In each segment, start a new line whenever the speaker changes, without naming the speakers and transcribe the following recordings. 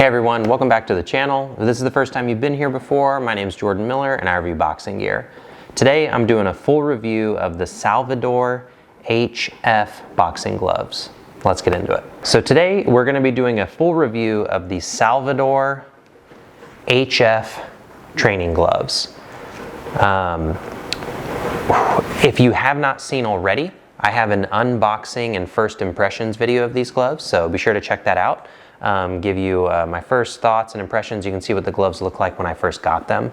everyone, welcome back to the channel. If this is the first time you've been here before, my name is Jordan Miller and I review boxing gear. Today I'm doing a full review of the Salvador HF boxing gloves. Let's get into it. So today we're going to be doing a full review of the Salvador HF training gloves. If you have not seen already, I have an unboxing and first impressions video of these gloves, so be sure to check that out. Give you my first thoughts and impressions. You can see what the gloves look like when I first got them.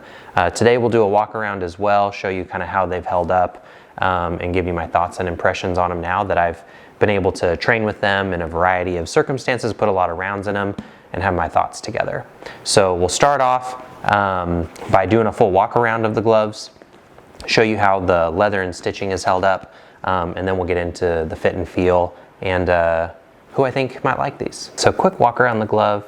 Today we'll do a walk around as well, show you kind of how they've held up, and give you my thoughts and impressions on them now that I've been able to train with them in a variety of circumstances, put a lot of rounds in them, and have my thoughts together. So we'll start off by doing a full walk around of the gloves, show you how the leather and stitching is held up, and then we'll get into the fit and feel and who I think might like these. So quick walk around the glove.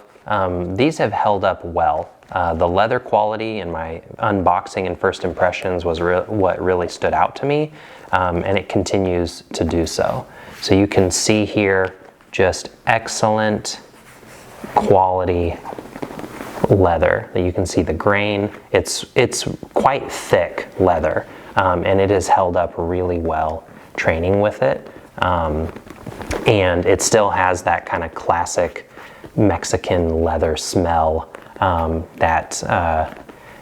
These have held up well. The leather quality in my unboxing and first impressions was what really stood out to me, and it continues to do so. So you can see here just excellent quality leather. You can see the grain. It's quite thick leather, and it has held up really well training with it. And it still has that kind of classic Mexican leather smell that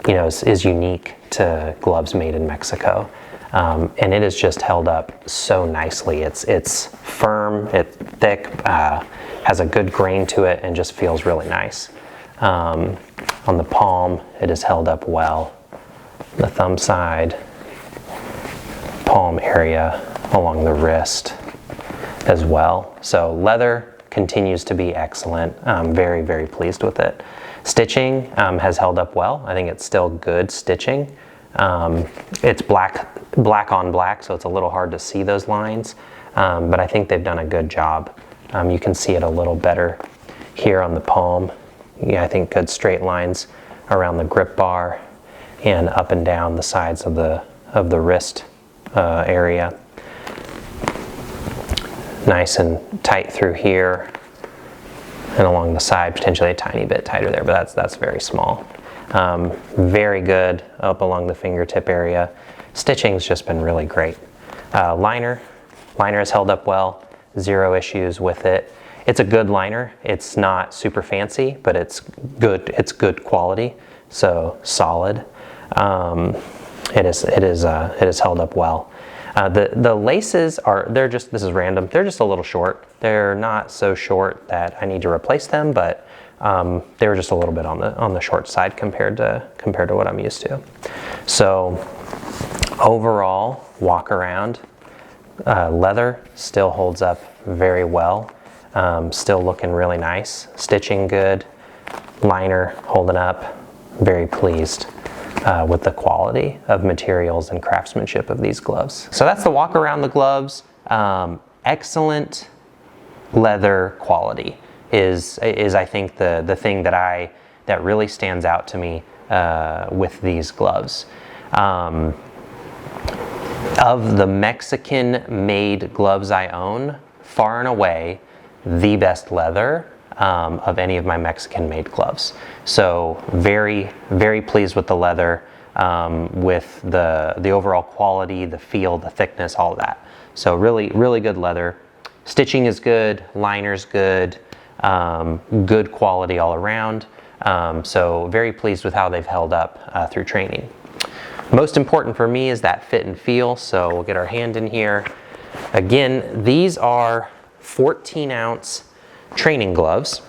is unique to gloves made in Mexico. And it has just held up so nicely. It's firm, it's thick, has a good grain to it, and just feels really nice. On the palm, it has held up well. The thumb side, palm area, along the wrist as well. So leather continues to be excellent. I'm very, very pleased with it. Stitching has held up well. I think it's still good stitching. It's black on black, so it's a little hard to see those lines, but I think they've done a good job. You can see it a little better here on the palm. Yeah, I think good straight lines around the grip bar and up and down the sides of the wrist area. Nice and tight through here and along the side, potentially a tiny bit tighter there, but that's very small. Very good up along the fingertip area. Stitching's just been really great. Liner has held up well, zero issues with it. It's a good liner. It's not super fancy, but it's good quality, so solid. It has held up well. The laces this is random, they're just a little short. They're not so short that I need to replace them, but they were just a little bit on the short side compared to what I'm used to. So overall, walk around, leather still holds up very well, still looking really nice, stitching good, liner holding up, very pleased with the quality of materials and craftsmanship of these gloves. So that's the walk around the gloves. Excellent leather quality is I think the thing that really stands out to me with these gloves. Of the Mexican made gloves I own, far and away the best leather of any of my Mexican made gloves. So very, very pleased with the leather, with the overall quality, the feel, the thickness, all of that. So really, really good leather. Stitching is good, liner's good, good quality all around. So very pleased with how they've held up through training. Most important for me is that fit and feel. So we'll get our hand in here. Again, these are 14-ounce training gloves,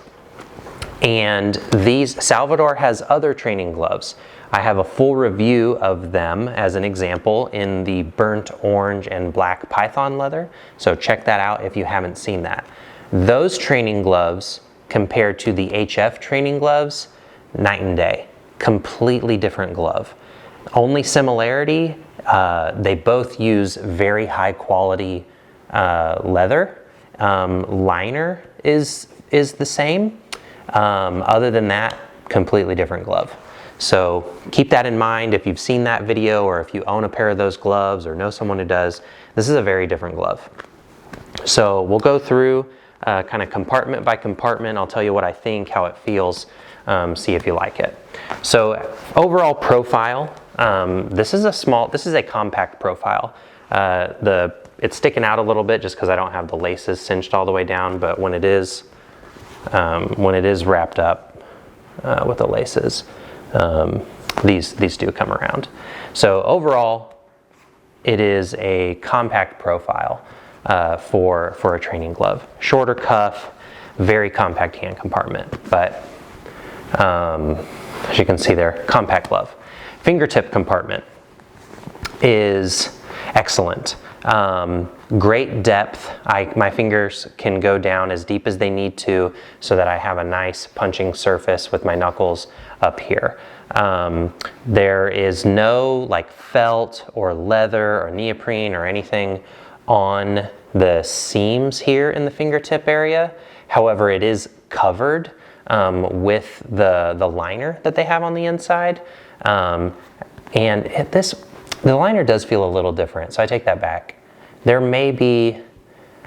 and these Salvador has other training gloves. I have a full review of them as an example in the burnt orange and black python leather, so check that out if you haven't seen that. Those training gloves compared to the HF training gloves, night and day. Completely different glove. Only similarity, they both use very high quality leather. Liner is the same. Other than that, completely different glove. So keep that in mind if you've seen that video, or if you own a pair of those gloves or know someone who does. This is a very different glove. So we'll go through kind of compartment by compartment. I'll tell you what I think, how it feels. see if you like it. So overall profile, this is a compact profile. It's sticking out a little bit just because I don't have the laces cinched all the way down, but when it is wrapped up with the laces, these do come around. So overall, it is a compact profile for a training glove. Shorter cuff, very compact hand compartment, but as you can see there, compact glove. Fingertip compartment is excellent. Great depth. My fingers can go down as deep as they need to so that I have a nice punching surface with my knuckles up here. There is no like felt or leather or neoprene or anything on the seams here in the fingertip area. However, it is covered with the liner that they have on the inside. And the liner does feel a little different, so I take that back. There may be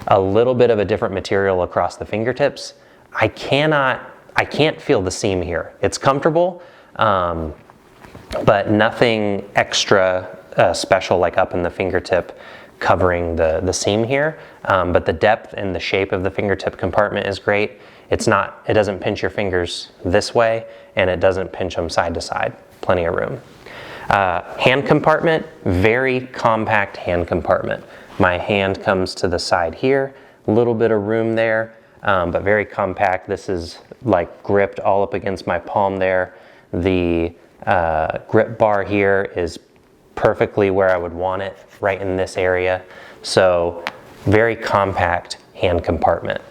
a little bit of a different material across the fingertips. I can't feel the seam here. It's comfortable, but nothing extra special like up in the fingertip covering the seam here. But the depth and the shape of the fingertip compartment is great. It doesn't pinch your fingers this way, and it doesn't pinch them side to side. Plenty of room. Hand compartment, very compact hand compartment. My hand comes to the side here, a little bit of room there, but very compact. This is like gripped all up against my palm there. The grip bar here is perfectly where I would want it, right in this area. So very compact hand compartment.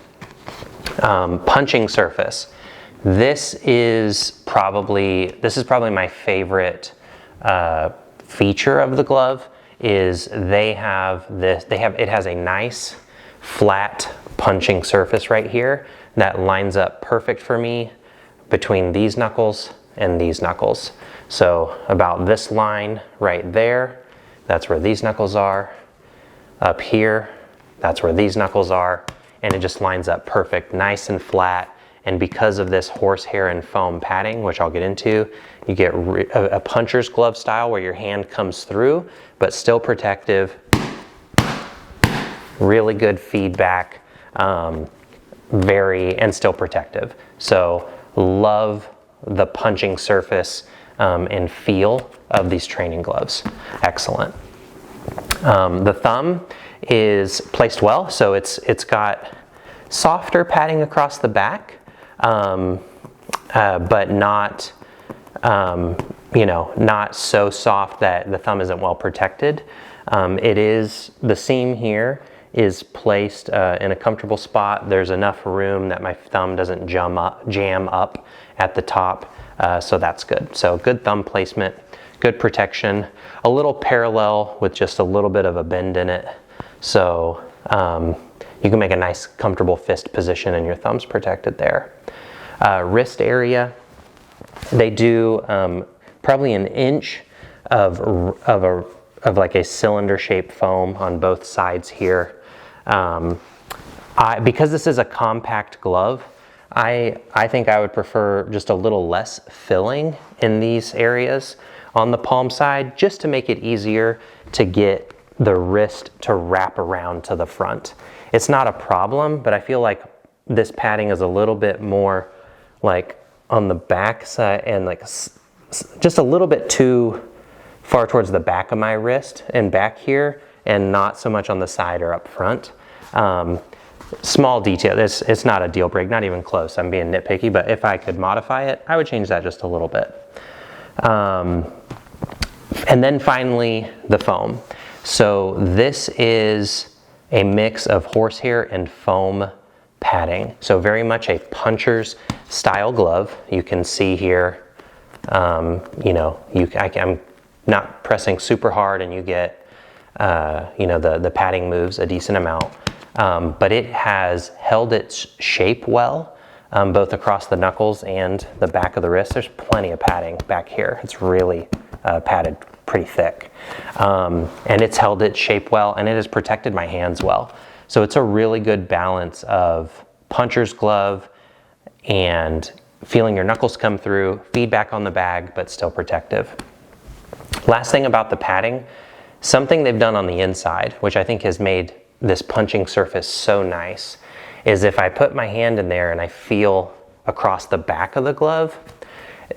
Punching surface. This is probably my favorite feature of the glove. Is it has a nice flat punching surface right here that lines up perfect for me between these knuckles and these knuckles. So about this line right there, that's where these knuckles are. Up here, that's where these knuckles are, and it just lines up perfect, nice and flat. And because of this horsehair and foam padding, which I'll get into, you get a puncher's glove style where your hand comes through, but still protective. Really good feedback, and still protective. So love the punching surface and feel of these training gloves. Excellent. The thumb is placed well, so it's got softer padding across the back. But not, not so soft that the thumb isn't well protected. The seam here is placed in a comfortable spot. There's enough room that my thumb doesn't jam up at the top, so that's good. So good thumb placement, good protection, a little parallel with just a little bit of a bend in it. So you can make a nice comfortable fist position and your thumb's protected there. Wrist area, they do probably an inch of like a cylinder shaped foam on both sides here. Because this is a compact glove, I think I would prefer just a little less filling in these areas on the palm side, just to make it easier to get the wrist to wrap around to the front. It's not a problem, but I feel like this padding is a little bit more like on the back side and like just a little bit too far towards the back of my wrist and back here, and not so much on the side or up front. Small detail, it's not a deal break, not even close. I'm being nitpicky, but if I could modify it, I would change that just a little bit. And then finally, the foam. So this is a mix of horsehair and foam padding. So very much a puncher's style glove. You can see here, I'm not pressing super hard, and you get, the padding moves a decent amount. But it has held its shape well, both across the knuckles and the back of the wrist. There's plenty of padding back here. It's really padded pretty thick. And it's held its shape well, and it has protected my hands well. So it's a really good balance of puncher's glove and feeling your knuckles come through, feedback on the bag, but still protective. Last thing about the padding, something they've done on the inside, which I think has made this punching surface so nice, is if I put my hand in there and I feel across the back of the glove,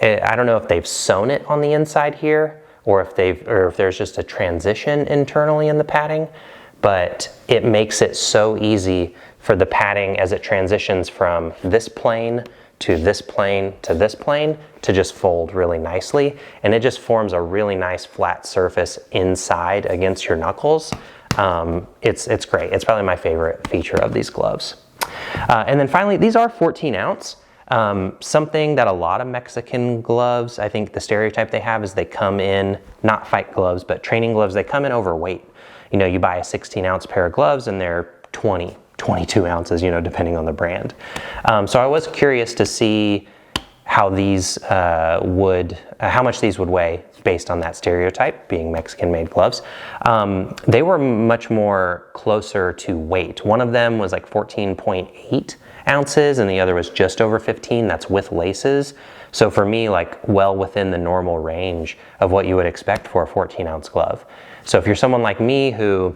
I don't know if they've sewn it on the inside here or if there's just a transition internally in the padding, but it makes it so easy for the padding as it transitions from this plane to this plane to this plane to just fold really nicely, and it just forms a really nice flat surface inside against your knuckles. It's great. It's probably my favorite feature of these gloves. And then finally, these are 14 ounce. Something that a lot of Mexican gloves, I think the stereotype they have is they come in, not fight gloves, but training gloves, they come in overweight. You know, you buy a 16 ounce pair of gloves and they're 22 ounces, you know, depending on the brand. So I was curious to see how these how much these would weigh based on that stereotype, being Mexican made gloves. They were much more closer to weight. One of them was like 14.8 ounces and the other was just over 15. That's with laces. So for me, like well within the normal range of what you would expect for a 14 ounce glove. So if you're someone like me who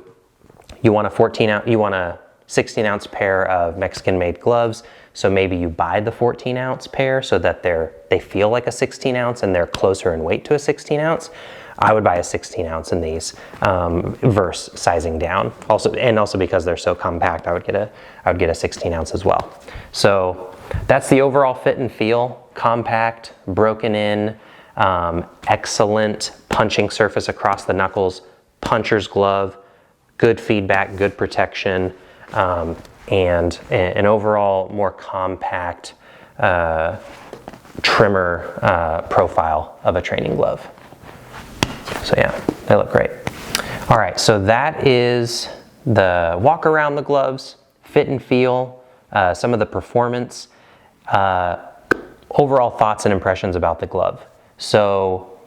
you want a 16 ounce pair of Mexican made gloves, so maybe you buy the 14 ounce pair so that they feel like a 16 ounce and they're closer in weight to a 16 ounce. I would buy a 16 ounce in these versus sizing down. Also because they're so compact, I would get a 16 ounce as well. So that's the overall fit and feel. Compact, broken in, excellent punching surface across the knuckles, puncher's glove, good feedback, good protection, and an overall more compact trimmer profile of a training glove. So yeah, they look great. All right, so that is the walk around the gloves, fit and feel, some of the performance, overall thoughts and impressions about the glove. So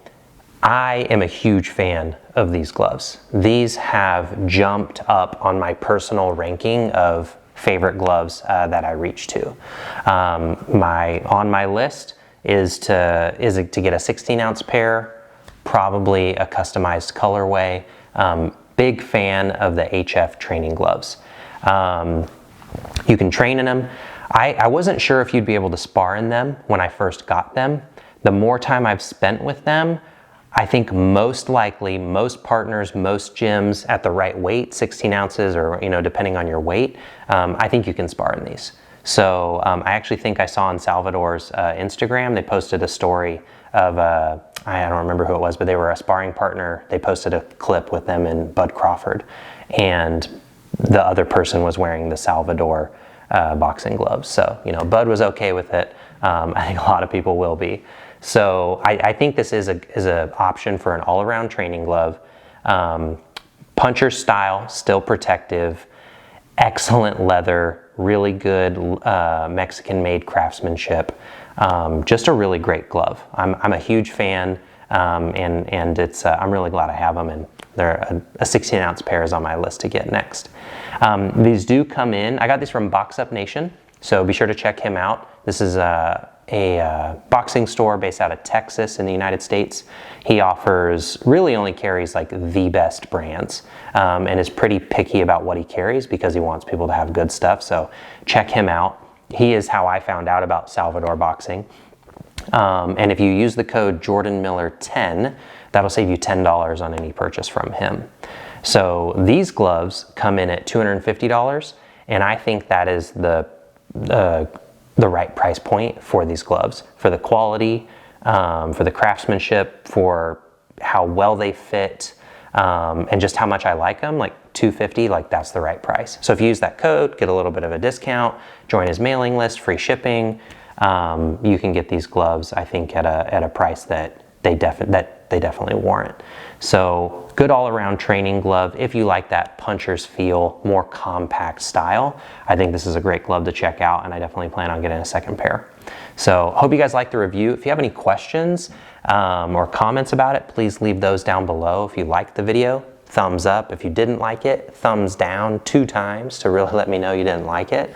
I am a huge fan of these gloves. These have jumped up on my personal ranking of favorite gloves that I reach to. On my list is to get a 16 ounce pair, probably a customized colorway. Big fan of the HF training gloves. You can train in them. I wasn't sure if you'd be able to spar in them when I first got them. The more time I've spent with them, I think most likely, most partners, most gyms at the right weight, 16 ounces or, you know, depending on your weight, I think you can spar in these. So I actually think I saw on Salvador's Instagram, they posted a story of, I don't remember who it was, but they were a sparring partner. They posted a clip with them and Bud Crawford. And the other person was wearing the Salvador boxing gloves. So, you know, Bud was okay with it. I think a lot of people will be. So I think this is a option for an all-around training glove. Puncher style, still protective, excellent leather, really good Mexican-made craftsmanship. Just a really great glove. I'm a huge fan, and it's I'm really glad I have them, and they're a 16 ounce pair is on my list to get next. These do come in. I got these from Box Up Nation, so be sure to check him out. This is a boxing store based out of Texas in the United States. He really only carries like the best brands, and is pretty picky about what he carries because he wants people to have good stuff. So check him out. He is how I found out about Salvador boxing. And if you use the code JordanMiller10, that'll save you $10 on any purchase from him. So these gloves come in at $250, and I think that is the right price point for these gloves, for the quality, for the craftsmanship, for how well they fit, and just how much I like them. Like $250, like that's the right price. So if you use that code, get a little bit of a discount, join his mailing list, free shipping, you can get these gloves, I think, at a price that they definitely warrant. So good all-around training glove. If you like that puncher's feel, more compact style, I think this is a great glove to check out, and I definitely plan on getting a second pair. So hope you guys liked the review. If you have any questions or comments about it, please leave those down below. If you liked the video, thumbs up. If you didn't like it, thumbs down 2 times to really let me know you didn't like it.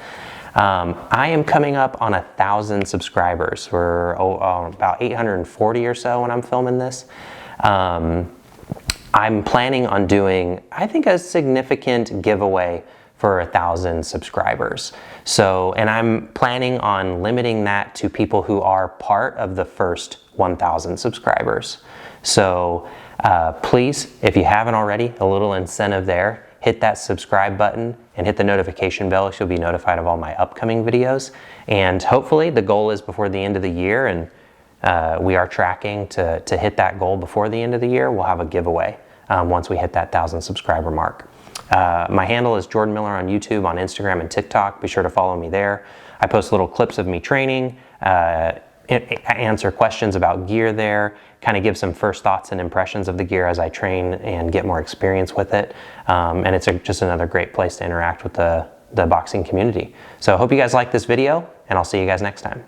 I am coming up on 1,000 subscribers. We're about 840 or so when I'm filming this. I'm planning on doing, I think, a significant giveaway for 1,000 subscribers. So, and I'm planning on limiting that to people who are part of the first 1,000 subscribers. So please, if you haven't already, a little incentive there, hit that subscribe button and hit the notification bell so you'll be notified of all my upcoming videos. And hopefully the goal is before the end of the year, and we are tracking to hit that goal before the end of the year. We'll have a giveaway once we hit that 1,000 subscriber mark. My handle is Jordan Miller on YouTube, on Instagram, and TikTok. Be sure to follow me there. I post little clips of me training, answer questions about gear there, kind of give some first thoughts and impressions of the gear as I train and get more experience with it. And it's just another great place to interact with the boxing community. So I hope you guys like this video, and I'll see you guys next time.